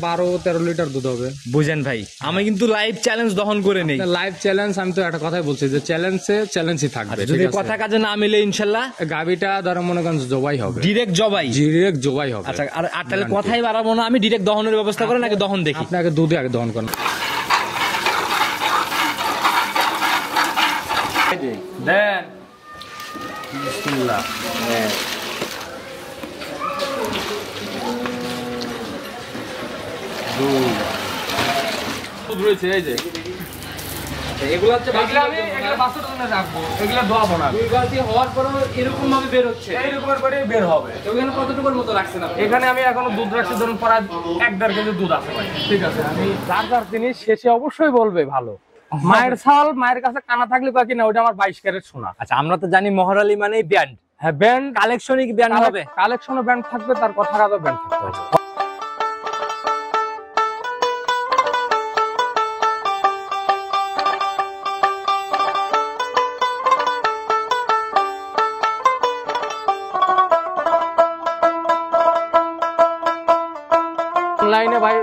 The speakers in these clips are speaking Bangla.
12-13 লিটার দুধ হবে। বুঝেন ভাই, আমি কিন্তু লাইভ চ্যালেঞ্জ দহন করে নেই। লাইভ চ্যালেঞ্জ, আমি তো একটা কথাই বলছি যে চ্যালেঞ্জই থাকবে। যদি কথা কাজে না মিলে ইনশাল্লাহ গাবিটা ধরো মনে করেন জবাই হবে, ডিরেক্ট জবাই হবে। আচ্ছা, আর তাহলে কথাই বাড়াবো না, আমি ডিরেক্ট দহনের ব্যবস্থা করেন, আগে দহন দেখি। আপনি আগে দুধে আগে দহন করেন। দেন বিসমিল্লাহ। দুধ রয়েছে এই যে, এগুলো হচ্ছে আমি এগুলো বাছুর জন্য রাখবো, এগুলো দোয়াবো না। 2 বালতি হওয়ার পরে এরকম ভাবে বের হচ্ছে, এইরকমের করে বের হবে। তো এখানে কতটুকুর মতো রাখছেন আপনি? এখানে আমি এখনো দুধ রাখছি ধরুন প্রায় 1-1.5 কেজি দুধ আছে ভাই। ঠিক আছে, আমি যার জিনিস শেষে অবশ্যই বলবে ভালো। মায়ের ছাল মায়ের কাছে কানা থাকলে কয় কিনা ওটা আমার 22 ক্যারেট সোনা। আচ্ছা, আমরা তো জানি মহর আলী মানেই ব্যান্ড। হ্যাঁ, ব্যান্ড কালেকশনিক ব্যান্ড হবে, কালেকশনও ব্যান্ড থাকবে, তার কথা কাজও ব্যান্ড থাকবে। অনলাইনে ভাই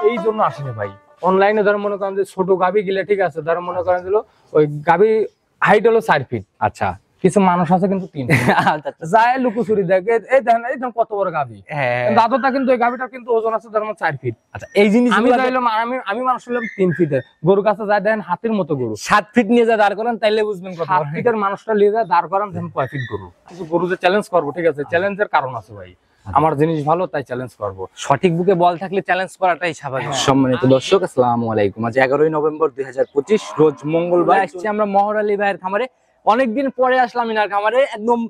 এই জন্য আসেনি ভাই। অনলাইনে ধর মনে করেন যে ছোট গাভি গিলে, ঠিক আছে, ধর মনে করেন দিল ওই গাভি হাইট হলো 4 ফিট। আচ্ছা, কিছু মানুষ আছে কিন্তু 3 যায় লুকোচুরি দেখে, এই দেখেন এই দেখেন কত বড় গাভি। দাদুটা কিন্তু এই গাভিটার কিন্তু ওজন আছে ধর 4 ফিট। আচ্ছা, এই জিনিস আমি মানুষ হলাম 3 ফিটের। গরু কাছে যায় দেখেন হাতির মতো গরু 7 ফিট নিয়ে যা দাঁড় করেন, তাইলে বুঝবেন কত 7 ফিটের মানুষটা নিয়ে যায় দাঁড় করান দেখেন 5 ফিট গরু। কিছু গরু যে চ্যালেঞ্জ করবো, ঠিক আছে, চ্যালেঞ্জের কারণ আছে ভাই। আমার জিনিস ভালো তাই চ্যালেঞ্জ করবো। সঠিক বুকে বল থাকলে চ্যালেঞ্জ করাটাই স্বাভাবিক। সম্মানিত দর্শক, আসসালামু আলাইকুম। আজ 11ই নভেম্বর 2025 রোজ মঙ্গলবার আসছি আমরা মহর আলী ভাইয়ের খামারে। অনেকদিন পরে আসলাম ইনার খামারে। একদম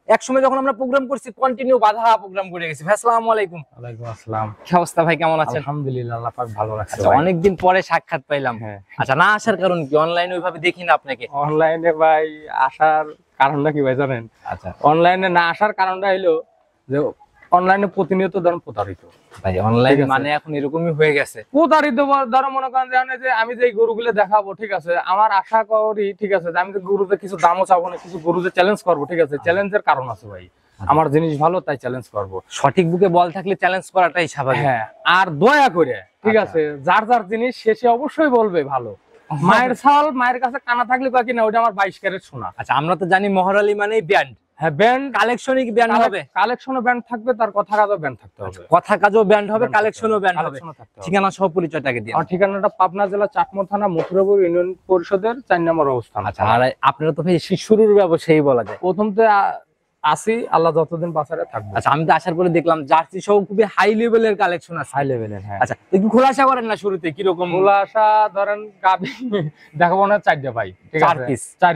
এক সময় যখন আমরা প্রোগ্রাম করছি কন্টিনিউ বাধা প্রোগ্রাম করে গেছি। ভাই আসসালামু আলাইকুম। ওয়ালাইকুম আসসালাম। কি অবস্থা ভাই, কেমন আছেন? আলহামদুলিল্লাহ, আল্লাহ পাক ভালো রাখছে। অনেকদিন পরে সাক্ষাৎ পাইলাম। আচ্ছা, না আসার কারণ কি? অনলাইনে ওইভাবে দেখি না আপনাকে। অনলাইনে ভাই আসার কারণটা কি ভাই জানেন? আচ্ছা, অনলাইনে না আসার কারণটা হলো যে অনলাইনে প্রতিনিয়ত ধরুন প্রতারিত ভাই। অনলাইন মানে এখন এরকমই হয়ে গেছে, প্রতারিত। ধরো মনে করেন যে আমি যে গরুগুলো দেখাবো, ঠিক আছে, আমার আশা করি, ঠিক আছে, আমি যে গরুতে কিছু দামও চাবো না, কিছু গরুতে চ্যালেঞ্জ করবো, ঠিক আছে, চ্যালেঞ্জের কারণ আছে ভাই। আমার জিনিস ভালো তাই চ্যালেঞ্জ করবো। সঠিক বুকে বল থাকলে চ্যালেঞ্জ করাটাই স্বাভাবিক। হ্যাঁ, আর দয়া করে, ঠিক আছে, যার জিনিস শেষে অবশ্যই বলবে ভালো। মায়ের ছাল মায়ের কাছে কানা থাকলে কয় কিনা ওটা আমার 22 ক্যারেট সোনা। আচ্ছা, আমরা তো জানি মহর আলী মানেই ব্যান্ড। হ্যাঁ, ব্যান্ড কালেকশনিক ব্যান্ড হবে, কালেকশনও ব্যান্ড থাকবে, তার কথা কাজও ব্যান্ড থাকতে হবে। কথা কাজও ব্যান্ড হবে, কালেকশনও ব্যান্ড হবে। ঠিকানা সহ পরিচয়টাকে দিন। আমার ঠিকানাটা পাবনা জেলা চাটমোহর থানা মথুরাপুর ইউনিয়ন পরিষদের 4 নম্বর অবস্থান। আচ্ছা, আর আপনারা তো ভাই শুরুর ব্যবসায়ী বলা যায়। প্রথমতে আসি, আল্লাহ যতদিন বাঁচারে থাকবে। আচ্ছা, আমি তো আসার পরে দেখলাম জার্সি সহ খুবই হাই লেভেলের কালেকশন আছে। হাই লেভেলের, হ্যাঁ। আচ্ছা, একটু খোলাসা করেন না শুরুতে কিরকম খোলাসা? ধরেন গাবি দেখাবো না 4টা ভাই, ঠিক আছে, 4 পিস। 4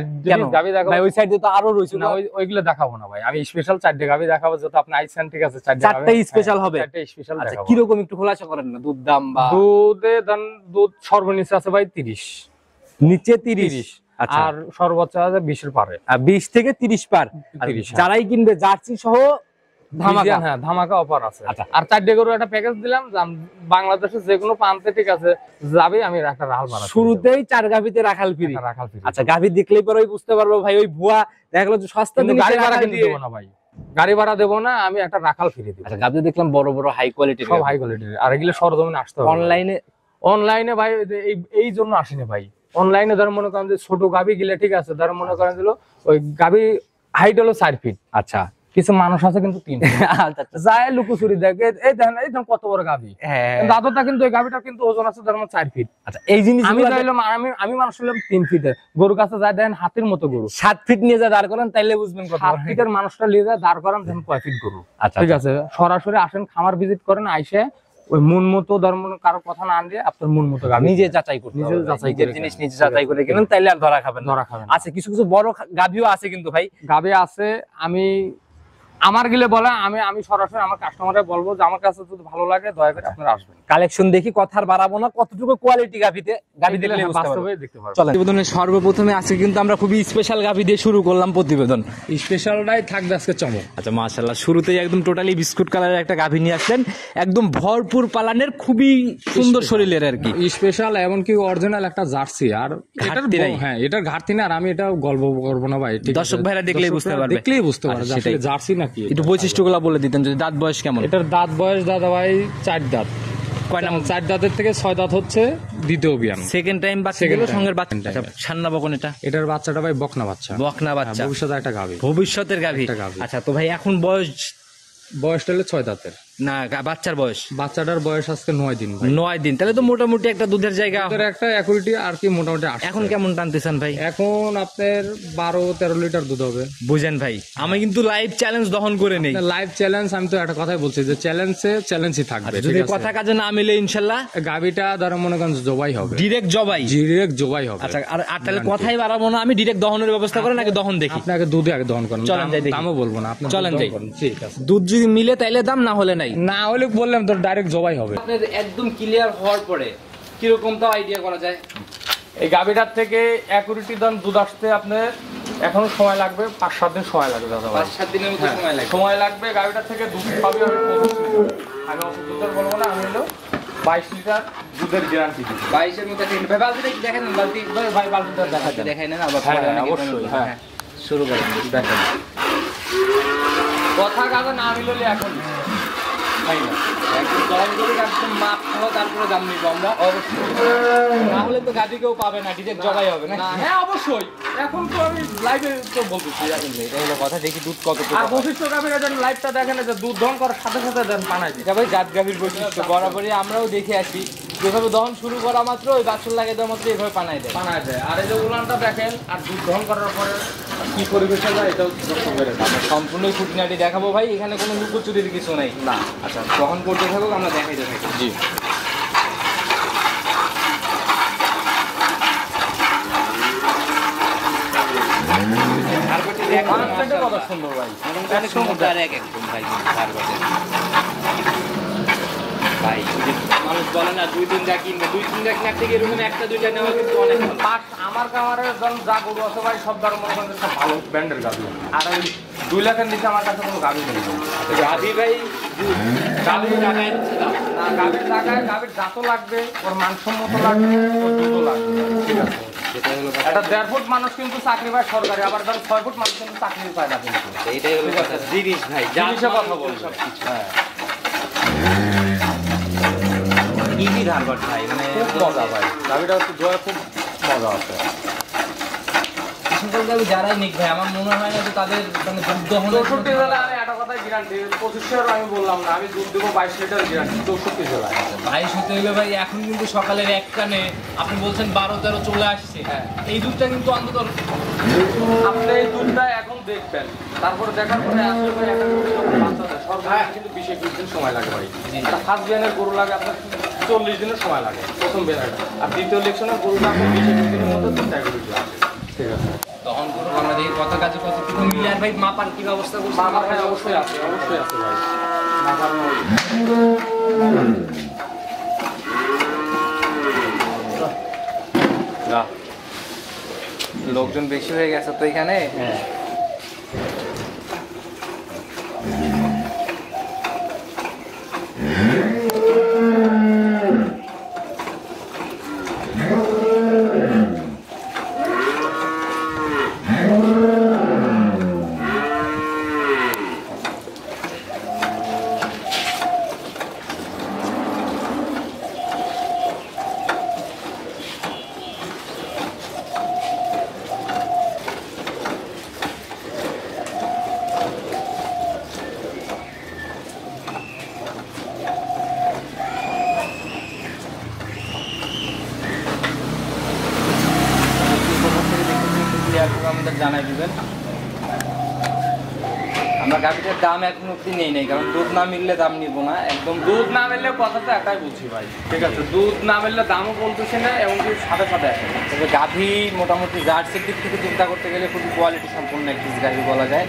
গাবি দেখাবো ভাই। ওই সাইডে তো আরো রয়েছে না, ওইগুলো দেখাবো না ভাই। আমি স্পেশাল 4টা গাবি দেখাবো, যত আপনি আইছেন, ঠিক আছে, 4টাই স্পেশাল হবে। 4টা স্পেশাল আচ্ছা, দেখাবো। কিরকম একটু খোলাসা করেন না? দুধ দাম বা দুধ সর্বনিম্ন আছে ভাই 30, নিচে 30, আর সর্বোচ্চ আছে 20 এর পারে। 20 থেকে 30 পার। যারাই কিনবে জার্সি সহ ধামাকা, হ্যাঁ, ধামাকা অফার আছে। আর 4টা গরু একটা প্যাকেজ দিলাম, বাংলাদেশে যে কোনো প্রান্তে, ঠিক আছে, যাবে, আমি একটা রাখাল বানাবো। শুরুতেই 4 গাভিতে রাখাল ফ্রি। আচ্ছা, গাভি দেখলেই পরে বুঝতে পারবো ভাই ওই ভুয়া দেখা গেল সস্তা জিনিস। গাড়ি ভাড়া কিন্তু দেব না ভাই, গাড়ি ভাড়া দেব না, আমি একটা রাখাল ফ্রি দেব। আচ্ছা, গাভি দেখলাম বড় বড় হাই কোয়ালিটির, সব হাই কোয়ালিটির। আর এগুলো সরজমিনে আসতে হবে। অনলাইনে ভাই এই জন্য আসেনি ভাই। অনলাইনে ধর মনে করেন যে ছোট গাভি গিলে, ঠিক আছে, ধর মনে করেন দিল ওই গাভি হাইট হলো 4 ফিট। আচ্ছা, কিছু মানুষ আছে কিন্তু 3 যায় লুকোচুরি দেখে, এই দেখেন এই দেখেন কত বড় গাভি। দাদুটা কিন্তু এই গাভিটার কিন্তু ওজন আছে ধর 4 ফিট। আচ্ছা, এই জিনিস আমি মানুষ হলাম 3 ফিটের। গরু কাছে যায় দেখেন হাতির মতো গরু 7 ফিট নিয়ে যা দাঁড় করেন, তাইলে বুঝবেন কত 7 ফিটের মানুষটা নিয়ে যায় দাঁড় করান দেখেন 5 ফিট গরু। ঠিক আছে, সরাসরি আসেন, খামার ভিজিট করেন, আইসে ওই মন মতো ধর্ম কারো কথা না আনলে আপনার মন মতো গাভি নিজে যাচাই করতে হবে। নিজে যাচাই করে জিনিস নিজে যাচাই করে কিনেন, তাইলে আর ধরা খাবেন। আচ্ছা, কিছু কিছু বড় গাভিও আছে কিন্তু ভাই। গাভি আছে, আমি আমার গিলে বলে আমি সরাসরি আমার কাস্টমারে বলবো যে আমার কাছে যদি ভালো লাগে দয়া করে আপনারা আসবেন। কালেকশন দেখি, কথার বাড়াবো না, কতটুকু কোয়ালিটি গাভিতে গাভি দেখলে বাস্তবে দেখতে পারবেন। চলো, প্রতিবেদনের সর্বপ্রথমে আজকে কিন্তু আমরা খুবই স্পেশাল গাভি দিয়ে শুরু করলাম প্রতিবেদন। স্পেশালটাই থাকবে আজকে চমক। আচ্ছা, মাশাআল্লাহ, শুরুতেই একদম টোটালি বিস্কুট কালারের একটা গাভি নিয়ে আসলেন, একদম ভরপুর পালানের, খুবই সুন্দর শরীরের আর কি। স্পেশাল এমনকি অরিজিনাল একটা জার্সি। আর এটার ঘাটতি না, আর আমি এটা গল্প করবো না ভাই। দর্শক ভাইরা দেখলেই বুঝতে পারবে, জার্সি নাকি। একটু বৈশিষ্ট্যগুলো বলে দিতেন যদি। দাঁত বয়স কেমন? এটার দাঁত বয়স দাদা ভাই 4 দাঁত। কয় নাম্বার? 4 দাঁতের থেকে 6 দাঁত হচ্ছে দ্বিতীয় বিয়ান। সেকেন্ড টাইম বাচ্চা Second দিল time, সঙ্গের বাচ্চা। second time। আচ্ছা, সান্না বকন এটা এটার বাচ্চাটা ভাই বকনা বাচ্চা, বকনা বাচ্চা, ভবিষ্যতে একটা গাভী। ভবিষ্যতের গাভী। একটা গাভী। আচ্ছা, তো ভাই এখন বয়স বয়সটা হলো 6 দাঁতের। না বাচ্চার বয়স বাচ্চাটার বয়স আজকে 9 দিন ভাই। 9 দিন, তাহলে তো মোটামুটি একটা দুধের জায়গা। ওদের একটা অ্যাকুরেটি আর কি মোটামুটি আসছে। এখন কেমন টানতেছেন ভাই? এখন আপনার 12-13 লিটার দুধ হবে। বুঝেন ভাই, আমি কিন্তু লাইভ চ্যালেঞ্জ দহন করে নেই। লাইভ চ্যালেঞ্জ, আমি তো একটা কথাই বলছি যে চ্যালেঞ্জই থাকবে। যদি কথা কাজে না মিলে ইনশাল্লাহ গাভীটা ধরো মনে করেন জবাই হবে, ডিরেক্ট জবাই। ডিরেক্ট জবাই হবে। আচ্ছা, আর তাহলে কথাই বাড়াবো না, আমি ডিরেক্ট দহনের ব্যবস্থা করে নাকি দহন দেখি? আপনাকে দুধে আগে দহন করেন, চলেন যাই দেখি। দামও বলবো না, আপনি চলেন যাই। ঠিক আছে, দুধ যদি মিলে তাইলে দাম, না হলে নাই। না হলে বললাম তো ডাইরেক্ট জবাই হবে। আপনার একদম ক্লিয়ার হওয়ার পরে কিরকম তাও আইডিয়া করা যায়? এই গাভীটার থেকে অ্যাকুরেটি দুধ আসতে আপনার এখনো সময় লাগবে, 5-7 দিন সময় লাগবে দাদা ভাই। 5-7 দিনের মতো সময় লাগে। সময় লাগবে। গাভীটার থেকে দুধ পাবে আমি 25 লিটার। আমি অত দুধের বলবো না, আমি হলো 22 লিটার দুধের গ্যারান্টি দিচ্ছি। 22 এর মতো একটা ভাই বালতিটা কি দেখেন? বালতি ভাই বালতিটা দেখাতে দেখাই নেন আবার। হ্যাঁ, পরে অনেকে অবশ্যই, বলবে। হ্যাঁ। শুরু করেন, দেখেন। কথা কাজে না মিললে এখন তাই না, একদম দহন করে একদম মাপ খাওয়া, তারপরে দাম নিব আমরা অবশ্যই। না হলে তো গাড়ি কেউ পাবে না, ডিরেক্ট জবাই হবে না। হ্যাঁ অবশ্যই। এখন তো আমি লাইভে তো বলতেছি, এটা হলো কথা। দেখি দুধ কত। আর বৈশিষ্ট্য গাভীরা যেন লাইভটা দেখেন, যে দুধ দহন করার সাথে সাথে দেন পানায় দিই। এটা ভাই জাত গাভীর বৈশিষ্ট্য, বরাবরই আমরাও দেখে আসি, যেভাবে দহন শুরু করা মাত্র ওই বাছুর লাগে দেওয়া মাত্র এইভাবে পানায় দেয়। পানায় দেয়। আর এই যে উলানটা দেখেন, আর দুধ দহন করার পরে কি পরিবেশে যায় এটাও দর্শক বেড়ে আমরা সম্পূর্ণই খুঁটিনাটি দেখাবো ভাই, এখানে কোনো লুকোচুরির কিছু নাই। না। আচ্ছা, দহন করতে থাকুক, আমরা দেখাইতে থাকি। জি। ধারবাটি দেখ, পাঁচটা কত সুন্দর ভাই। অনেক সমুদ্র এক একদম ভাই ধারবাটি। ভাই ওই যে মানুষ বলে না 2-3 যা কিনবে, 2-3 যা কিনার থেকে এরকম 1-2টা নেওয়া কিন্তু অনেক ভালো। পাঁচ আমার খামারে যা গরু আছে ভাই, সব ধরো মনে করেন সব ভালো ব্র্যান্ডের গাভী। আর ওই 2 লাখের নিচে আমার কাছে কোনো গাভী নেই। গাভী ভাই গাভীর টাকায় দাম। না, গাভীর টাকায় গাভীর জাতও লাগবে, ওর মানসম্মত লাগবে, ওর দুধও লাগবে। ঠিক আছে, সেটা হলো একটা 1.5 ফুট মানুষ কিন্তু চাকরি পায় সরকারি, আবার ধর 6 ফুট মানুষ কিন্তু চাকরি পায় না কিন্তু। এইটাই হলো কথা। জিনিস ভাই, জিনিসের কথা বলবো। সবকিছু। হ্যাঁ, ইজি ধারবাট ভাই, মানে খুব মজা ভাই। গাভীটা হচ্ছে জয়, খুব মজা আছে। সকল গাভী যারাই নিক ভাই, আমার মনে হয় না যে তাদের মানে দুধ দহনের 64 জেলায় আমি একটা কথাই গ্যারান্টি, 25 আমি বললাম না, আমি দুধ দেবো 22 লিটার গ্যারান্টি 64 জেলায়। ভাই হতে হইলে ভাই এখন কিন্তু সকালের এক কানে আপনি বলছেন 12-13 চলে আসছে। হ্যাঁ। এই দুধটা কিন্তু অন্তত আপনি এই দুধটা এখন দেখবেন, তারপরে দেখার পরে আসলে ভাই একটা গরু যখন বাচ্চা দেয় সর্বোচ্চ কিন্তু 20-21 দিন সময় লাগে ভাই। একটা ফার্স্ট বিয়ানের গরু লাগে আপনার 40 দিনের সময় লাগে প্রথম বিয়ানের, আর দ্বিতীয় ইলেকশনের গরুটা আপনার 20-21 দিনের মধ্যে দুধটা গরু আসে। ঠিক আছে, দহন করুন, আমরা দেখি কত কাজে কতটুকু মিলে। আর ভাই মাপার কি ব্যবস্থা করছে? আমার ভাই অবশ্যই আছে, অবশ্যই আছে ভাই। লোকজন বেশি হয়ে গেছে তো এখানে। হ্যাঁ, আমাদের জানাই দিবেন। আমরা গাভীটার দাম এখন অব্দি নেই নাই, কারণ দুধ না মিললে দাম নিব না। একদম দুধ না মিললে কথাটা একটাই বলছি ভাই। ঠিক আছে, দুধ না মিললে দামও বলতেছি না, এবং কি সাথে সাথে আসে না। তবে গাভী মোটামুটি জার্সির দিক থেকে চিন্তা করতে গেলে খুবই কোয়ালিটি সম্পূর্ণ একটি গাভী বলা যায়।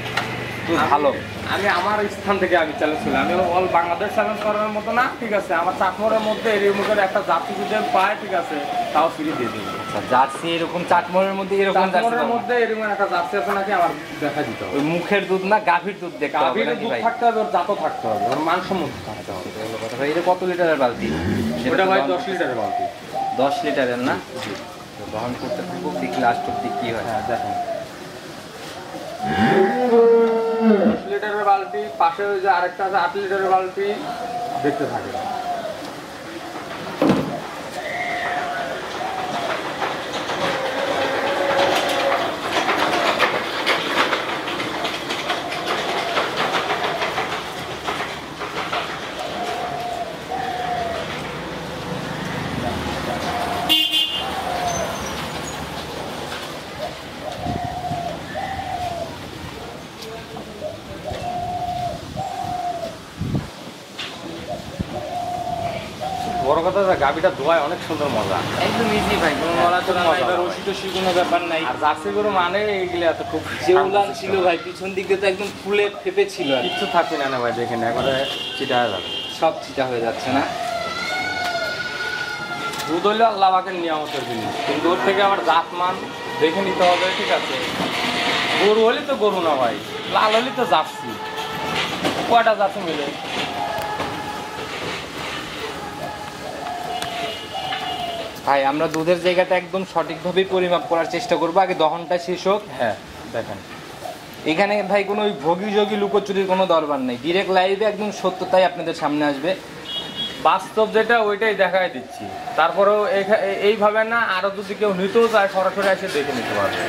খুব ভালো। আমি আমার স্থান থেকে আমি চ্যালেঞ্জ করি, আমি অল বাংলাদেশ চ্যালেঞ্জ করার মতো না। ঠিক আছে, আমার চাকমরের মধ্যে এরকমের একটা জাতি যদি পায়, ঠিক আছে, তাও ফ্রি দিয়ে দিই। আচ্ছা, জার্সি এরকম চাটমোহরের মধ্যে এরকম চাকমরের মধ্যে এরকম একটা জাতি আছে নাকি আমার দেখা দিতে হবে। ওই মুখের দুধ না গাভীর দুধ দেখতে হবে গাভীর নাকি দুধ ভাই? থাকতে হবে, ওর জাতও থাকতে হবে, ওর মানসম্মত থাকতে হবে। এটা হলো কথা ভাই। এটা কত লিটারের বালতি? ওটা ভাই 10 লিটারের বালতি। 10 লিটারের না? তো দহন করতে থাকবো, দেখি লাস্ট অব্দি কি হয়। হ্যাঁ, দেখেন 10 লিটারের বালতি, পাশে ওই যে আরেকটা আছে 8 লিটারের বালতি, দেখতে থাকে। বড় কথা গাভিটা ধোয়ায় অনেক সুন্দর মজা, একদম ইজি ভাই, কোনো নড়াচড়া নাই বা রশি কোনো ব্যাপার নাই। আর জার্সি গরু মানে এইগুলো এত খুব যে উলান ছিল ভাই পিছন দিক দিয়ে তো একদম ফুলে ফেপে ছিল, কিচ্ছু থাকবে না ভাই, দেখেন একবারে চিটা হয়ে যাবে, সব চিটা হয়ে যাচ্ছে না। দুধ হইলে আল্লাহ পাকের নিয়ামতের জিনিস, কিন্তু ওর থেকে আবার জাতমান দেখে নিতে হবে, ঠিক আছে? গরু হলে তো গরু না ভাই, লাল হলে তো জার্সি, কয়টা জার্সি মিলে। ভাই আমরা দুধের জায়গাটা একদম সঠিকভাবে পরিমাপ করার চেষ্টা করবো, আগে দহনটা শেষ হোক। হ্যাঁ দেখেন এখানে ভাই কোনো ওই ভোগী লুকোচুরির কোনো দরকার নেই, ডিরেক্ট লাইভে একদম সত্যতাই আপনাদের সামনে আসবে, বাস্তব যেটা ওইটাই দেখাই দিচ্ছি। তারপরেও এইভাবে না, আরো যদি কেউ নিতেও চায় সরাসরি এসে দেখে নিতে পারবে।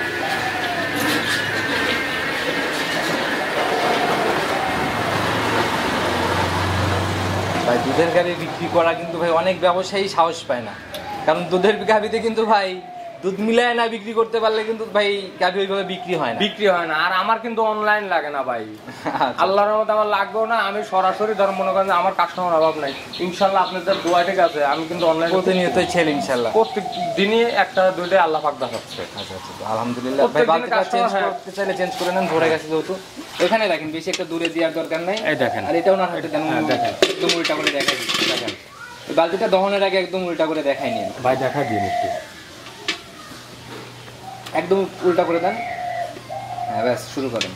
ভাই দুধের গাভি বিক্রি করা কিন্তু ভাই অনেক ব্যবসায়ী সাহস পায় না, কারণ দুধের গাভিতে কিন্তু ভাই দুধ মিলায় না বিক্রি করতে পারলে কিন্তু ভাই গাভি ওইভাবে বিক্রি হয় না। আর আমার কিন্তু অনলাইন লাগে না ভাই, আল্লাহর রহমতে আমার লাগবেও না। আমি সরাসরি ধর্ম মনে করেন আমার কাস্টমার অভাব নাই, ইনশাল্লাহ আপনাদের দোয়া ঠিক আছে। আমি কিন্তু অনলাইন প্রতিনিয়তই ছেলে ইনশাল্লাহ, প্রত্যেক দিনই একটা দুইটা আল্লাহ পাক দেখাচ্ছে। আচ্ছা আলহামদুলিল্লাহ। ভাই বালতিটা চেঞ্জ করতে চাইলে চেঞ্জ করে নেন, ধরে গেছে যেহেতু। এখানে রাখেন, বেশি একটা দূরে দেওয়ার দরকার নাই। এই দেখেন, আর এটাও না হাতে দেন, দেখেন একদম উল্টা করে দেখাই দিচ্ছি। দেখেন বালতিটা দহনের আগে একদম উল্টা করে দেখাই নিন ভাই, দেখা দিন একটু, একদম উল্টা করে দেন। হ্যাঁ ব্যাস, শুরু করেন।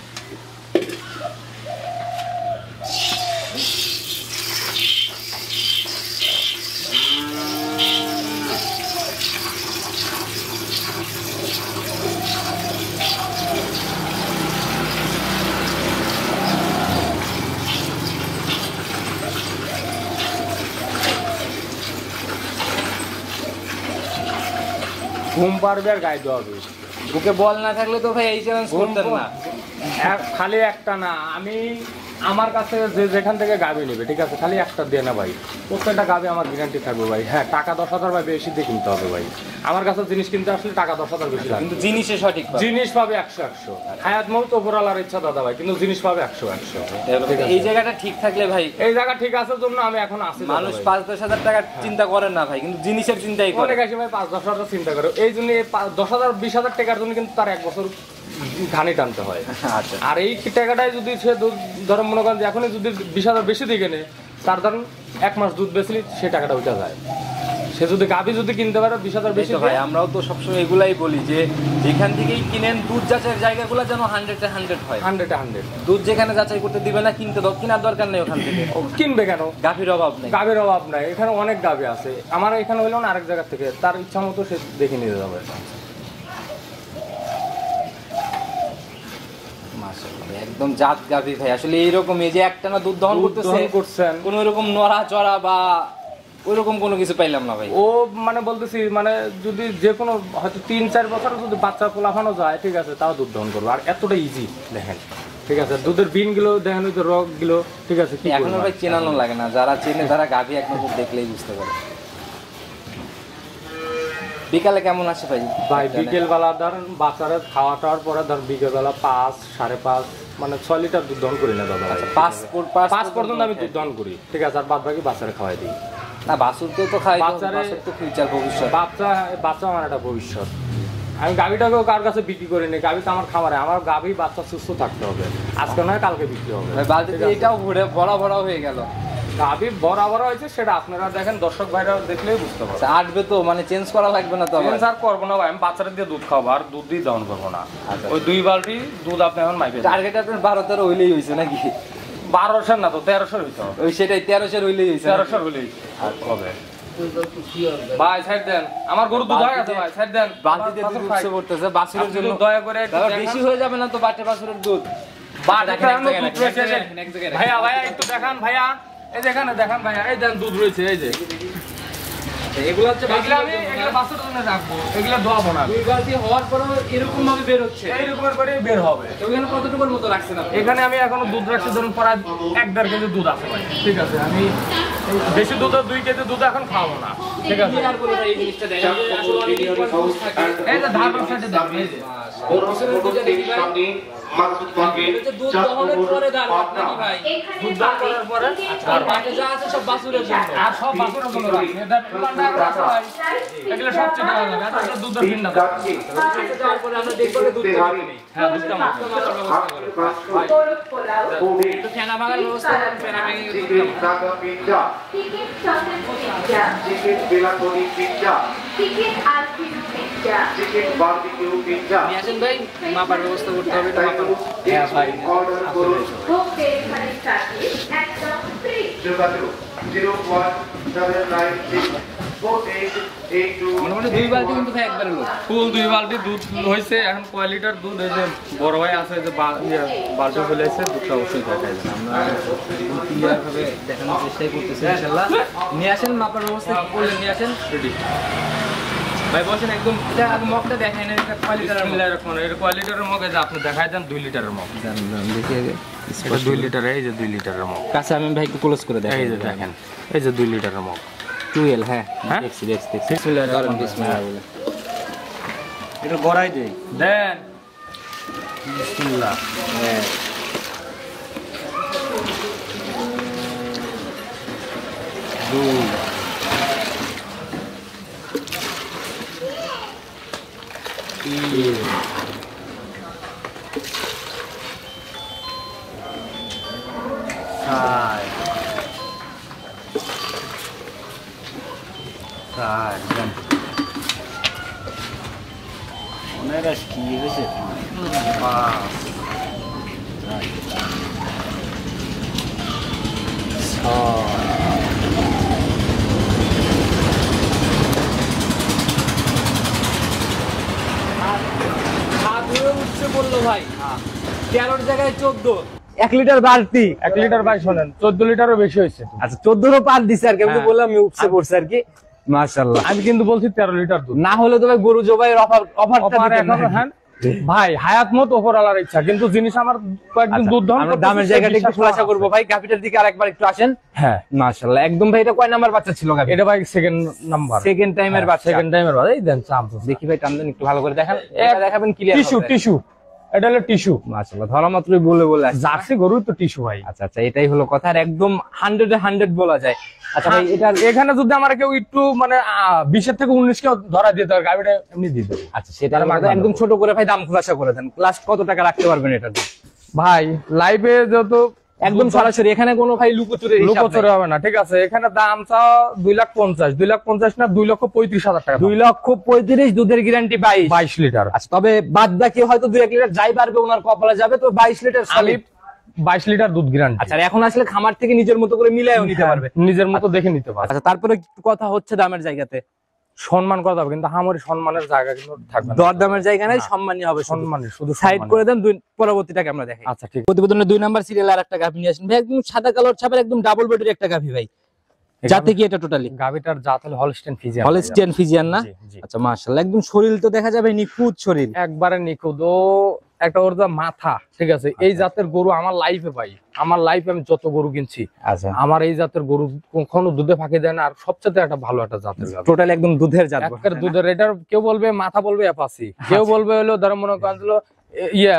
ঘুম পারবে আর গায়ে দেওয়া হবে। বুকে বল না থাকলে তো ভাই এই চ্যালেঞ্জ করতেন না। খালি একটা না, আমি আমার কাছে যেখান থেকে গাভি নেবে, ঠিক আছে, খালি একটা দিয়ে না ভাই, প্রত্যেকটা গাভি আমার গ্যারান্টি থাকবে ভাই। হ্যাঁ, টাকা 10,000 ভাই বেশি দিয়ে কিনতে হবে ভাই, আমার কাছে জিনিস কিনতে আসলে টাকা 10,000 বেশি লাগবে, কিন্তু জিনিসে সঠিক জিনিস পাবে 100-100। হায়াত মৌত ওপরওয়ালার ইচ্ছা দাদা ভাই, কিন্তু জিনিস পাবে 100-100। এই জায়গাটা ঠিক থাকলে ভাই, এই জায়গা ঠিক আছে জন্য আমি এখন আসি। মানুষ 5-10 হাজার টাকা চিন্তা করেন না ভাই, কিন্তু জিনিসের চিন্তাই করে। অনেক আসে ভাই 5-10 হাজার চিন্তা করে, এই জন্য 10,000-20,000 টাকার জন্য কিন্তু তার 1 বছর ঘানি টানতে হয়। আচ্ছা, আর এই টাকাটাই যদি সে ধরেন মনে করেন যে এখনই যদি 20,000 বেশি দিয়ে কেনে, তার ধরেন 1 মাস দুধ বেচলে সে টাকাটা উঠে যায়। সে যদি গাভি যদি কিনতে পারে 20,000 বেশি ভাই, আমরাও তো সবসময় এগুলাই বলি যে যেখান থেকেই কিনেন দুধ যাচাইয়ের জায়গাগুলো যেন 100-100 হয়। 100-100 দুধ যেখানে যাচাই করতে দিবে না, কিনতে কেনার দরকার নেই ওখান থেকে। কিনবে কেন? গাভীর অভাব নেই, গাভির অভাব নাই, এখানে অনেক গাভি আছে। আমার এখানে হইলেও না আরেক জায়গা থেকে তার ইচ্ছা মতো সে দেখে নিয়ে যাবে। একদম জাত গাভী ভাই। আসলে এইরকম এই যে একটা না দুধ দহন করতেছেন, কোন এরকম নড়াচড়া বা ওইরকম কোনো কিছু পাইলাম না ভাই। ও মানে বলতেছি, মানে যদি যে কোনো হয়তো 3-4 বছর যদি বাচ্চা পোলাফানো যায়, ঠিক আছে, তাও দুধ দহন করবো। আর এতটা ইজি দেখেন, ঠিক আছে, দুধের বিন গুলো দেখেন, ওই রগ গুলো, ঠিক আছে, এখন ভাই চেনানো লাগে না, যারা চেনে তারা গাভী এক নজর দেখলেই বুঝতে পারে। বিকালে কেমন আসে ভাই? ভাই বিকেল বেলা ধরেন বাচ্চারা খাওয়া টাওয়ার পরে ধরেন বিকেল বেলা 5-5.5 মানে 6 লিটার দুধ দহন করি না দাদা। 5 পর্যন্ত আমি দুধ দহন করি, ঠিক আছে, আর বাদ বাকি বাচ্চারা খাওয়াই দিই। না, বাছুরকেও তো খাই, বাচ্চার তো ফিউচার ভবিষ্যৎ, বাচ্চা আমার একটা ভবিষ্যৎ। আমি গাভিটাকেও কার কাছে বিক্রি করি নি, গাভি তো আমার খামারে, আমার গাভি বাচ্চা সুস্থ থাকতে হবে, আজকে নয় কালকে বিক্রি হবে। বালতিতে এটাও ভরা হয়ে গেল, গাভি বরাবর হয়েছে, সেটা আপনারা দেখেন, দর্শক ভাইরা দেখলেই বুঝতে পারবেন। আটবে তো, মানে চেঞ্জ করা লাগবে না তো? চেঞ্জ আর করবো না ভাই, আমি বাচ্চারা দিয়ে দুধ খাবো আর দুধ দিয়ে দহন করবো না। ওই 2 বালতি দুধ আপনি এখন মাইপে টার্গেট আপনার 12-13 হইলেই হয়েছে নাকি? 1200 না তো 1300 হইতো। ওই সেটাই 1300 হইলেই হয়েছে। 1300 হইলেই হবে ভাই। সাইড দেন, আমার গরু দুধ হয়ে গেছে ভাই, সাইড দেন। বালতিতে দুধ উৎসব করতেছে বাছুরের জন্য, দয়া করে বেশি হয়ে যাবে না তো বাটে বাছুরের দুধ? ভাইয়া একটু দেখান ভাইয়া, এই যেখানে দেখান ভাইয়া, এই দেন দুধ রয়েছে, এই যে এগুলো হচ্ছে আমি এগুলো বাছুরের জন্য রাখবো, এগুলো দোয়াবো না। 2 বালতি হওয়ার পরেও এরকম ভাবে বের হচ্ছে, এইরকমের করে বের হবে। তো এখানে কতটুকুর মতো রাখছেন আপনি? এখানে আমি এখনো দুধ রাখছি ধরুন প্রায় 1-1.5 কেজি দুধ আছে ভাই, ঠিক আছে। আমি বেশি দুধ 2 কেজি দুধ এখন খাবো না, ঠিক আছে। আর বলে ভাই এই জিনিসটা দেখেন, আসলে অনেক ইম্পর্টেন্ট থাকে। এই যে ধার সাইডে দেখুন, এই যে এটা দুধ দহনের পরে দাঁড় নাকি ভাই? দুধ দহনের পরে আর বাকি যা আছে সব বাছুরের জন্য। আর সব বাছুরের জন্য রাখি। এটা প্লান্ট রাখা হয়। এগুলো সব চিটা হবে। এটা দুধের ভিন্না থাকে। তারপরে আমরা দেখবো দুধ হ্যাঁ, দুধটা মাপা একটু ফেনা ভাঙার ব্যবস্থা করেন, ফেনা ভেঙে চিকেন সাগা pizza, chicken sausage pizza, chicken বেলাকনি pizza, chicken alfredo pizza, chicken barbecue pizza. নিয়ে আসেন ভাই, মাপার ব্যবস্থা করতে হবে, এটা মাপার। হ্যাঁ ভাই, অর্ডার করুন। হোম ডেলিভারি সার্ভিস একদম ফ্রি। যোগাযোগ 017964882। মোটামুটি 2 বালতি কিন্তু ভাই একবারে লোক। ফুল 2 বালতি দুধ হয়েছে। এখন কয় লিটার দুধ এই যে বড় ভাই আছে যে বালতি ফেলেছে, দুধটা অবশ্যই দেখাই দেন। আমরা ক্লিয়ার ভাবে দেখানোর চেষ্টাই করতেছি ইনশাআল্লাহ। নিয়ে আসেন, মাপার ব্যবস্থা করলে নিয়ে আসেন। রেডি ভাই বসেন, একদম এটা আগে মগটা দেখাই না, এটা কয় লিটারের মগ? এর কয় লিটারের মগ? এই যে আপনি দেখাই দেন 2 লিটারের মগ। দেখি আগে এটা 2 লিটারের, এই যে 2 লিটারের মগ। কাছে আমি ভাই একটু ক্লোজ করে দেখাই। এই যে দেখেন, এই যে 2 লিটারের মগ। 12 হ্যাঁ হ্যাঁ? দেখছি। বিসমিল্লাহ বিসমিল্লাহ বলে এটা গড়াই দেই দেন। বিসমিল্লাহ। হ্যাঁ উঠছে বললো ভাই 13 জায়গায় 14। 1 লিটার বালতি। 1 লিটার ভাই শোনেন, 14 লিটারও বেশি হয়েছে। আচ্ছা 14 পার দিছে আর কি, আমি তো হ্যাঁ। বললাম আমি উপসে পড়ছে আর কি। মাশাআল্লাহ। আমি কিন্তু বলছি 13 লিটার দুধ। না হলে তো ভাই গরু জবাইয়ের অফারটা অফার দিতেন এখন না। হ্যাঁ ভাই, হায়াত মত ওপর আলার ইচ্ছা, কিন্তু জিনিস আমার কয়েকদিন আচ্ছা, দুধ দহন আমরা করতেছি, দামের সেই জায়গাটা একটু বিশ্বাস খোলাসা আমার করবো আছে। ভাই। ক্যাপিটাল দিকে আরেকবার একটু আসেন। হ্যাঁ, মাশাআল্লাহ, একদম ভাই। এটা কয় নাম্বার বাচ্চা ছিল গাভী? এটা ভাই সেকেন্ড নাম্বার, সেকেন্ড টাইমের বাচ্চা। সেকেন্ড টাইমের বাচ্চা। এই দেন চাপ দেখি ভাই, টান দেন একটু ভালো করে দেখান। এটা দেখাবেন ক্লিয়ার। টিস্যু এটা হলো টিস্যু। মাশাআল্লাহ, ধরা মাত্রই বলে আসছে। জার্সি গরুই তো টিস্যু ভাই। আচ্ছা আচ্ছা, এটাই হলো কথা। আর একদম 100 এ 100 বলা যায়। আচ্ছা ভাই, এটা এখানে যদি আমার কেউ একটু মানে 20 থেকে 19 কে ধরা দিতে হয়, গাড়িটা এমনি দিয়ে দেবে। আচ্ছা সেটা একদম ছোট করে ভাই দাম খোলাসা করে দেন। লাস্ট কত টাকা রাখতে পারবেন এটা? ভাই লাইভে যত একদম সরাসরি, এখানে কোনো ভাই লুকোচুরে লুকোচুরে হবে না, ঠিক আছে? এখানে দাম চাও 2,50,000 না 2,35,000 টাকা। 2,35,000 দুধের গ্যারান্টি 22 লিটার। আচ্ছা, তবে বাদ বাকি হয়তো 2-1 লিটার যাই পারবে ওনার কপালে যাবে, তো 22 লিটার সলিড। 22 লিটার দুধ গ্যারান্টি। আচ্ছা, আর এখন আসলে খামার থেকে নিজের মতো করে মিলায়ও নিতে পারবে। নিজের মতো দেখে নিতে পারবে। আচ্ছা, তারপরে একটু কথা হচ্ছে দামের জায়গাতে। সম্মান করা যাবে, কিন্তু আমারই সম্মানের জায়গা কিন্তু থাকবে না। দর দামের জায়গা নাই, সম্মানই হবে। সম্মানই শুধু সাইড সম্মানই। করে দেন, পরবর্তীটাকে আমরা দেখাই। আচ্ছা ঠিক। প্রতিবেদনের 2 নাম্বার সিরিয়াল আর একটা গাভী নিয়ে আসেন ভাই। একদম সাদা কালোর ছাপের একদম ডাবল বডির একটা গাভী ভাই। যাতে কি এটা টোটালি গাভিটার জাত হলো হলস্টেইন ফ্রিজিয়ান। হলস্টিয়ান ফ্রিজিয়ান না? জি, জি। আচ্ছা মাশাআল্লাহ, একদম শরীর তো দেখা যাবে নিখুঁত শরীর। একবারে নিখুঁত। ও একটা ওর যা মাথা, ঠিক আছে? এই জাতের গরু আমার লাইফে ভাই, আমার লাইফে আমি যত গরু কিনছি, আচ্ছা, আমার এই জাতের গরু কখনো দুধে ফাঁকি দেয় না। আর সবচেয়ে একটা ভালো একটা জাতের গাভী, টোটালি একদম দুধের জাত। একের দুধের। এটার কেউ বলবে মাথা, বলবে অ্যাপাসি, কেউ বলবে হলো ধরো মনে করেন হলো ইয়া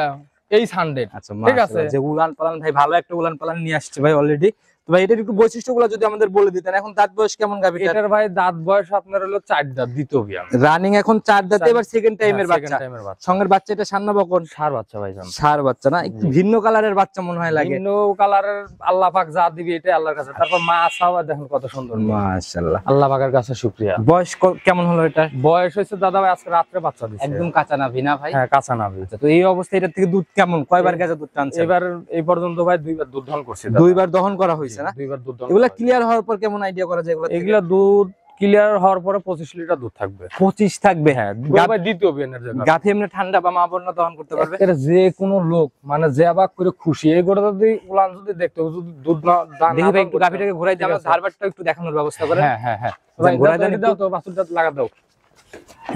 এই 100। আচ্ছা ঠিক আছে? যে উলান পালান ভাই, ভালো একটা উলান পালান নিয়ে আসছে ভাই অলরেডি। তো ভাই এটার একটু বৈশিষ্ট্যগুলো যদি আমাদের বলে দিতেন। এখন দাঁত বয়স কেমন গাভীটার? এটার ভাই দাঁত বয়স আপনার হলো 4 দাঁত, দ্বিতীয় বিয়ান। রানিং এখন 4 দাঁতে, এবার সেকেন্ড টাইমের হ্যাঁ, বাচ্চা। second time এর বাচ্চা। সঙ্গের বাচ্চা এটা সান্না বকন ষাঁড় বাচ্চা ভাইজান। সার বাচ্চা না? একটু ভিন্ন কালারের বাচ্চা মনে হয় লাগে। ভিন্ন কালারের আল্লাহ পাক যা দিবি এটা আল্লাহর কাছে। তারপর মা আসাওয়া দেখেন কত সুন্দর। মাশাআল্লাহ, আল্লাহ পাকের কাছে শুকরিয়া। বয়স কেমন হলো এটা? বয়স হয়েছে দাদা ভাই আজকে রাত্রে বাচ্চা দিছে। একদম কাঁচা নাভি না ভাই? হ্যাঁ, কাঁচা নাভি। তো এই অবস্থায় এটা থেকে দুধ কেমন, কয়বার গেছে দুধ টানছে? এবার এই পর্যন্ত ভাই 2বার দুধ দহন করছি দাদা। 2বার দহন করা হয়েছে না? 2বার দুধ দহন। এগুলা ক্লিয়ার হওয়ার পর কেমন আইডিয়া করা যায়? এগুলা দুধ ক্লিয়ার হওয়ার পরে 25 লিটার দুধ থাকবে। 25 থাকবে। হ্যাঁ, ভাই দ্বিতীয় বিয়ানের জায়গা। গাভী এমনি ঠান্ডা বা মা বন্যা দহন করতে পারবে? এর যে কোনো লোক মানে যে আবাক করে খুশি। এই গোটা যদি উলান যদি দেখতে হবে, যদি দুধ না দান দেখি না ভাই একটু করতে গাভীটাকে ঘোরাই দিয়ে ঠিক আমার আছে। ধারবারটা একটু দেখানোর ব্যবস্থা করে। হ্যাঁ হ্যাঁ হ্যাঁ, ভাই, ঘোরা ঘোরাই দেন দাও একটু। তো, বাছুরটা লাগা দাও।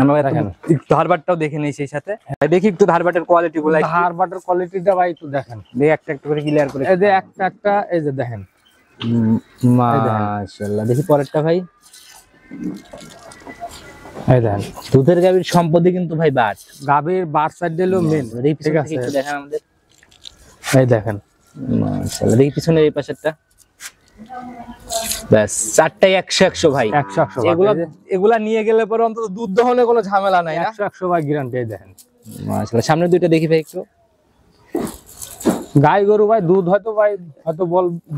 আমরা দেখেন। একটু ধারবারটাও দেখে নেই সেই সাথে। দেখি একটু ধারবাটের কোয়ালিটি গুলো। ধার বাটার কোয়ালিটিটা ভাই একটু দেখেন। দেখি একটা একটা করে ক্লিয়ার করে। এই যে একটা এই যে দেখেন। মাশাআল্লাহ, দেখি পরেরটা ভাই। এই দেখেন, দুধের গাভীর সম্পদই কিন্তু ভাই বাট। গাভীর বার সাইড দিলো মেন। ঠিক আছে, একটু দেখেন আমাদের। এই দেখেন মাশাআল্লাহ, দেখি পিছনে এই পাশেরটা, ব্যাস চারটাই 100 ভাই। 100 এগুলা নিয়ে গেলে পরে অন্তত দুধ দহনে কোনো ঝামেলা নাই না? 100 ভাই গ্যারান্টি। এই দেখেন মাশাআল্লাহ, সামনের দুইটা দেখি ভাই একটু। গাই গরু ভাই দুধ হয়তো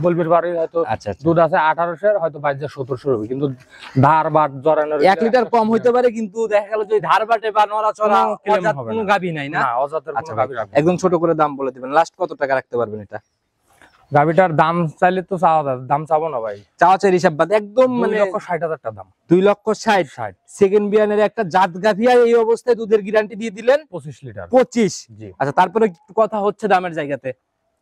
বলবে পারে হয়তো আচ্ছা আচ্ছা, দুধ আছে 1800 হয়তো 2200 হবে, কিন্তু ধার বাট জরানোর 1 লিটার কম হইতে পারে, কিন্তু দেখা গেল যে ধার বাটে বা নড়াচড়া কোনো গাবি নাই না? না, অজাতের আচ্ছা কোনো ভাই, গাভী রাখবে না। একদম ছোট করে দাম বলে দিবেন, লাস্ট কত টাকা রাখতে পারবেন এটা? গাভীটার দাম চাইলে তো দাম চাবো না ভাই, চাওয়া চাই হিসাব বাদ একদম মানে 2,60,000 টাকা দাম। 2,60,000 সেকেন্ড বিয়ানের একটা জাত গাভী, আর এই অবস্থায় দুধের গ্যারান্টি দিয়ে দিলেন 25 লিটার। 25। জি, আচ্ছা, তারপরে একটু কথা হচ্ছে দামের জায়গাতে,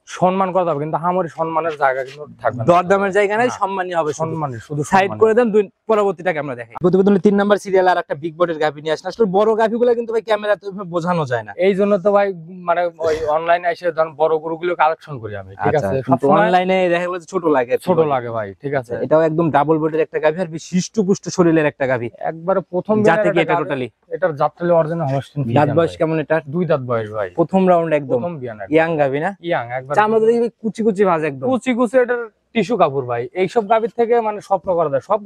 সম্মান করা যাবে, কিন্তু আমারই সম্মানের জায়গা কিন্তু থাকবে না। দর দামের জায়গা নাই, না। সম্মানই হবে, সম্মানের শুধু সাইড করে দেন। পরবর্তীটাকে আমরা দেখাই। প্রতিবেদনের 3 নাম্বার সিরিয়াল আর একটা বিগ বটের গাভী নিয়ে আসেন। আসলে বড় গাভীগুলো কিন্তু ভাই ক্যামেরাতে বোঝানো যায় না। এই জন্য তো ভাই মানে ওই অনলাইনে এসে ধরুন বড় গরুগুলো কালেকশন করি আমি, ঠিক আছে? কিন্তু অনলাইনে দেখা গেল ছোট লাগে, ছোট লাগে ভাই, ঠিক আছে? এটাও একদম ডাবল বটের একটা গাভী, আর বিশিষ্ট পুষ্ট শরীরের একটা গাভী। একবারে প্রথম জাতে কি এটা টোটালি? এটার জাতটালি অরিজিনাল হলস্টিন। দাঁত বয়স কেমন এটা? 2 দাঁত বয়স ভাই, প্রথম রাউন্ড একদম প্রথম বিয়ান, ইয়াং গাভী না? ইয়াং একবার। চামড়া তো দেখি কুচি কুচি ভাজ, একদম কুচি কুচি, এটার টিস্যু কাপড় ভাই। এইসব গাভীর থেকে মানে স্বপ্ন করা যায়, সব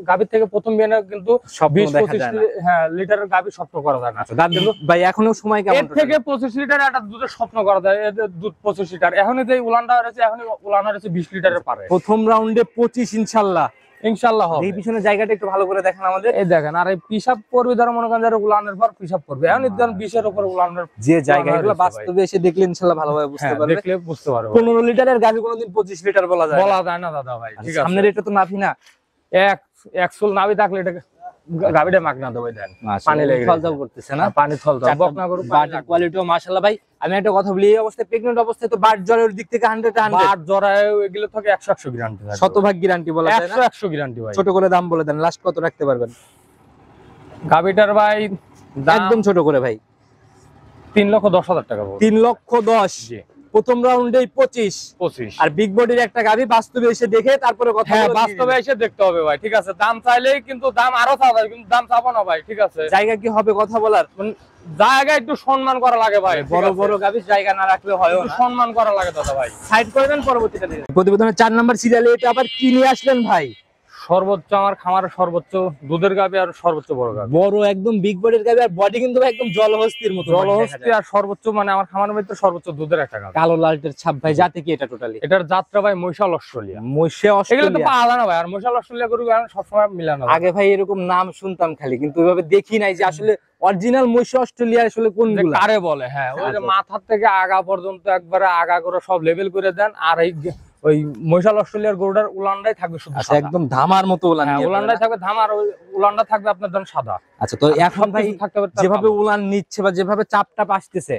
গাভীর থেকে প্রথম বিয়ানে কিন্তু স্বপ্ন 20-25 দেখা যায় না। হ্যাঁ লিটারের গাভী স্বপ্ন করা যায় না। দাঁত ভাই এখনো সময় কেমন? এর থেকে 25 লিটার একটা দুধের স্বপ্ন করা যায়, এদের দুধ 25 লিটার। এখনই যে উলানটা হয়েছে, এখনই উলান হয়েছে 20 লিটারের পারে। প্রথম রাউন্ডে 25 ইনশাআল্লাহ, ইনশাআল্লাহ হবে। এই পিছনের জায়গাটা একটু ভালো করে দেখেন আমাদের। এই দেখেন, আর এই পিসাব করবে ধরো মনে করেন যারা উলানের পর পিসাব করবে, এখনই ধরুন 20-এর উপর উলানের যে জায়গা, উলান এগুলো হয়েছে বাস্তবে এসে দেখলে ইনশাআল্লাহ ভালোভাবে বুঝতে হ্যাঁ, পারবে। দেখলে বুঝতে পারবে। 15 লিটারের গাভী কোনোদিন 25 লিটার বলা যায় না। বলা যায় না দাদা ভাই, ঠিক আছে? সামনের এটা তো নাভি না, এক চুল নাভি থাকলে এটা গাভীটা মাগনা দেবে। দেন পানি লেগে ফলজাও করতেছে না? পানি থলতা বকনা গরু, বাটের কোয়ালিটিও মাশাআল্লাহ ভাই। আমি একটা কথা বলি, এই অবস্থায় প্রেগন্যান্ট অবস্থায় তো বাট জ্বরের দিক থেকে 100 বাট জরায় এগুলো থেকে 100 গ্যারান্টি থাকে, শতভাগ গ্যারান্টি বলা যায় না? 100 গ্যারান্টি ভাই। ছোট করে দাম বলে দেন, লাস্ট কত রাখতে পারবেন? গাভীটার ভাই দাম একদম ছোট করে ভাই, 3,10,000 টাকা পড়বে। 3,10,000 জি, প্রথম রাউন্ডেই 25। আর বিগ বডির একটা গাভী বাস্তবে এসে দেখে তারপরে কথা হ্যাঁ, বলে বাস্তবে এসে দেখতে হবে ভাই, ঠিক আছে? দাম চাইলেই কিন্তু দাম আরো চাওয়া যায়, কিন্তু দাম চাবো না ভাই, ঠিক আছে? জায়গা কি হবে কথা বলার? জায়গা একটু সম্মান করা লাগে ভাই, বড় বড় গাভীর জায়গা না রাখলে হয় একটু না, সম্মান করা লাগে দাদা ভাই। সাইড করে দেন। পরবর্তীটা প্রতিবেদনের 4 নাম্বার সিরিয়ালে এটা আবার কি নিয়ে আসলেন ভাই? সর্বোচ্চ আমার খামারের সর্বোচ্চ দুধের গাভী আর সর্বোচ্চ বড় গাভী, বড় একদম বিগ বডির গাভী, আর বডি কিন্তু ভাই একদম জলহস্তির মতো, জলহস্তি আর সর্বোচ্চ মানে আমার খামারের মধ্যে সর্বোচ্চ দুধের একটা গাভী। কালো লালটের ছাপ ভাই। জাতে কি এটা টোটালি? এটার যাত্রা ভাই মহিষাল অস্ট্রেলিয়া। মহিষে এগুলো তো অস্ট্রেলিয়া। পাওয়া যায় না ভাই, আর মহিষাল অস্ট্রেলিয়া গরু এখন সবসময় মিলানো যায়। আগে ভাই এরকম নাম শুনতাম খালি, কিন্তু ওইভাবে দেখি নাই যে আসলে অরিজিনাল মহিষে অস্ট্রেলিয়া আসলে যে কোনগুলো। কারে বলে, হ্যাঁ, ওই যে আচ্ছা। মাথার থেকে আগা পর্যন্ত একবারে আগা করে সব লেভেল করে দেন। আর এই ওই মহিষাল অস্ট্রেলিয়ার গরুটার উলানটাই থাকবে শুধু আচ্ছা, সাদা। একদম ধামার মতো উলান হ্যাঁ, নিয়ে উলানটাই থাকবে ধামার, ওই উলানটা থাকবে আপনার ধরুন সাদা। আচ্ছা, তো এখন ভাই সবকিছু থাকতে হবে তার যেভাবে কালো। উলান নিচ্ছে বা যেভাবে চাপটা আসতেছে,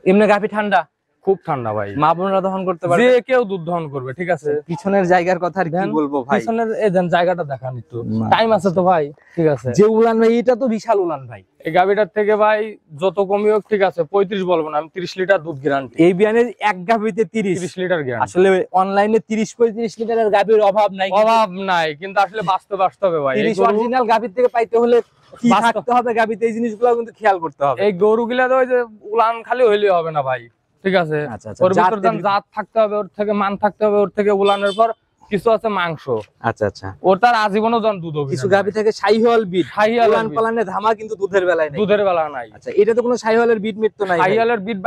এমনি গাভী ঠান্ডা, খুব ঠান্ডা ভাই, মা বোনরা দহন করতে পারবে। যে কেউ দুধ দহন করবে, ঠিক আছে? পিছনের জায়গার কথা আর কি দেন, বলবো ভাই, পিছনের এই দেন জায়গাটা দেখান একটু, না। টাইম আছে তো ভাই, ঠিক আছে? যে উলান ভাই এটা তো বিশাল উলান ভাই। এই গাভীটার থেকে ভাই যত কমই হোক, ঠিক আছে, 35 বলবো না আমি, 30 লিটার দুধ গ্যারান্টি। এই বিয়ানের এক গাভীতে 30 লিটার গ্যারান্টি। আসলে অনলাইনে 30-35 লিটারের গাভীর অভাব নাই, অভাব নাই, কিন্তু আসলে বাস্তবে ভাই, এই 30 গরু- অরিজিনাল গাভীর থেকে পাইতে হলে কি বাস্তব- থাকতে হবে গাভীতে, এই জিনিসগুলো কিন্তু খেয়াল করতে হবে। এই গরুগুলা তো ওই যে উলান খালি হইলে হবে না ভাই, ঠিক আছে? আচ্ছা, আচ্ছা, ওর ভিতর জাতের- জাত থাকতে হবে, ওর থেকে মান থাকতে হবে, ওর থেকে উলানের পর কিছু আছে মাংস, আচ্ছা আচ্ছা, ওর তার আজীবনও জন দুধ হবে কিছু গাভী থেকে শাহিওয়াল বিট, শাহিওয়ালের উলান বিট। পালানে ধামা, কিন্তু দুধের বেলায় নেই। দুধের বেলা নাই। আচ্ছা, এটা তো কোনো শাহিওয়ালের বিট মিট তো নাই ভাই। শাহিওয়ালের বিট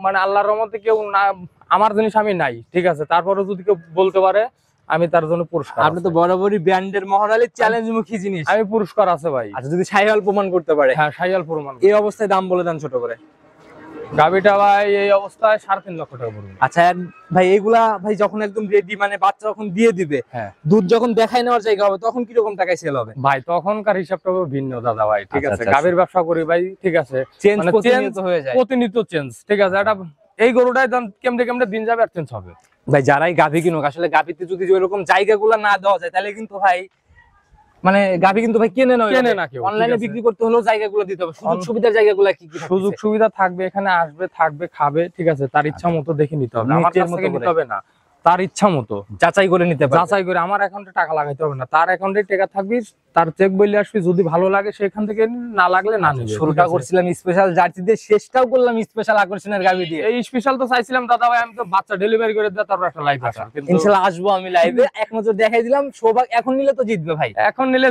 মানে আল্লাহর রহমতে কেউ না, আমার জিনিস আমি নাই, ঠিক আছে? তারপরে যদি কেউ বলতে পারে আমি তার জন্য পুরস্কার, আপনি তো বরাবরই ব্র্যান্ডের মহড়ালে চ্যালেঞ্জ মুখী জিনিস। আমি পুরস্কার আছে ভাই। আচ্ছা, যদি শাহিওয়াল প্রমাণ করতে পারে, হ্যাঁ, শাহিওয়াল প্রমাণ। এই অবস্থায় দাম বলে দেন ছোট করে। গাভীটা ভাই এই অবস্থায় 3.5 লক্ষ টাকা পড়বে। আচ্ছা ভাই, এগুলা ভাই যখন একদম রেডি, মানে বাচ্চা যখন দিয়ে দিবে, হ্যাঁ, দুধ যখন দেখাই নেওয়ার জায়গা হবে, তখন কিরকম টাকায় সেল হবে ভাই তখনকার হিসাবটা ভিন্ন দাদা ভাই, ঠিক আচ্ছা, আছে? আচ্ছা, গাভীর ব্যবসা করি ভাই, ঠিক আছে? চেঞ্জ মানে প্রতিনিয়ত হয়ে যায় প্রতিনিয়ত চেঞ্জ, ঠিক আছে? এটা এই গরুটাই দাম কেমনে দিন যাবে আর চেঞ্জ হবে ভাই। যারাই গাভী কিনুক, আসলে গাভীতে যদি ওইরকম জায়গাগুলো না দেওয়া যায়, তাহলে কিন্তু ভাই মানে গাভী কিন্তু ভাই কেনে না কেউ। অনলাইনে বিক্রি করতে হলেও জায়গাগুলো দিতে হবে। সুযোগ সুবিধার জায়গাগুলো কি কি? সুযোগ সুবিধা থাকবে, এখানে আসবে, থাকবে, খাবে, ঠিক আছে? তার ইচ্ছা মতো দেখে নিতে হবে, আমার নিচের কাছ মতো থেকে করে। নিতে হবে না। তার ইচ্ছা মতো যাচাই করে নিতে পারবে। যাচাই করে, আমার অ্যাকাউন্টে টাকা লাগাইতে হবে না, তার অ্যাকাউন্টে টাকা থাকবি, তার চেক বইলে আসবি, যদি ভালো লাগে সেখান থেকে নিবি, না লাগলে না নিবি। শুরুটা করছিলাম স্পেশাল জার্সি দিয়ে, শেষটাও করলাম স্পেশাল আকর্ষণের গাবি দিয়ে। এই স্পেশাল তো চাইছিলাম দাদা ভাই, আমি তো বাচ্চা ডেলিভারি করে দিই, তারপর একটা লাইভ আসা, কিন্তু ইনশাআল্লাহ আসবো আমি লাইভে, এক নজর দেখাই দিলাম। সৌভাগ্য এখন নিলে তো জিতবে ভাই। এখন নিলে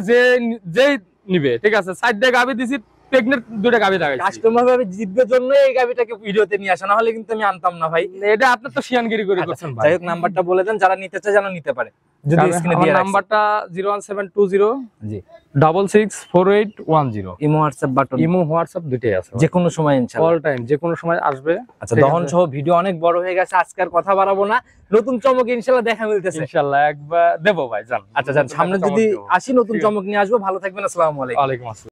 যেই নিবে, ঠিক আছে, সাইড দিয়ে গাবি দিছি, প্রেগনেন্ট দুটো গাবি দেখাইছি। কাস্টমার ভাবে জিতবে জন্য এই গাবিটাকে ভিডিওতে নিয়ে আসা, না হলে কিন্তু আমি আনতাম না ভাই। এটা আপনার তো শিয়ানগিরি করে করছেন ভাই। যাই হোক, নাম্বারটা বলে দেন, যারা নিতে চায় যেন নিতে পারে। যদি স্ক্রিনে দিয়ে রাখছি। নাম্বারটা 01720 জি 664810। Imo WhatsApp button, imo WhatsApp দুটোই আছে, যে কোনো সময় ইনশাআল্লাহ, অল টাইম, যে কোনো সময় আসবে। আচ্ছা, দহন সহ ভিডিও অনেক বড় হয়ে গেছে, আজকে আর কথা বাড়াবো না। নতুন চমক ইনশাআল্লাহ দেখা মিলতেছে। ইনশাআল্লাহ একবার দেবো ভাই, জান। আচ্ছা, সামনে যদি আসি নতুন চমক নিয়ে আসবো। ভালো থাকবেন, আসসালামু আলাইকুম। ওয়ালাইকুম আসসালাম।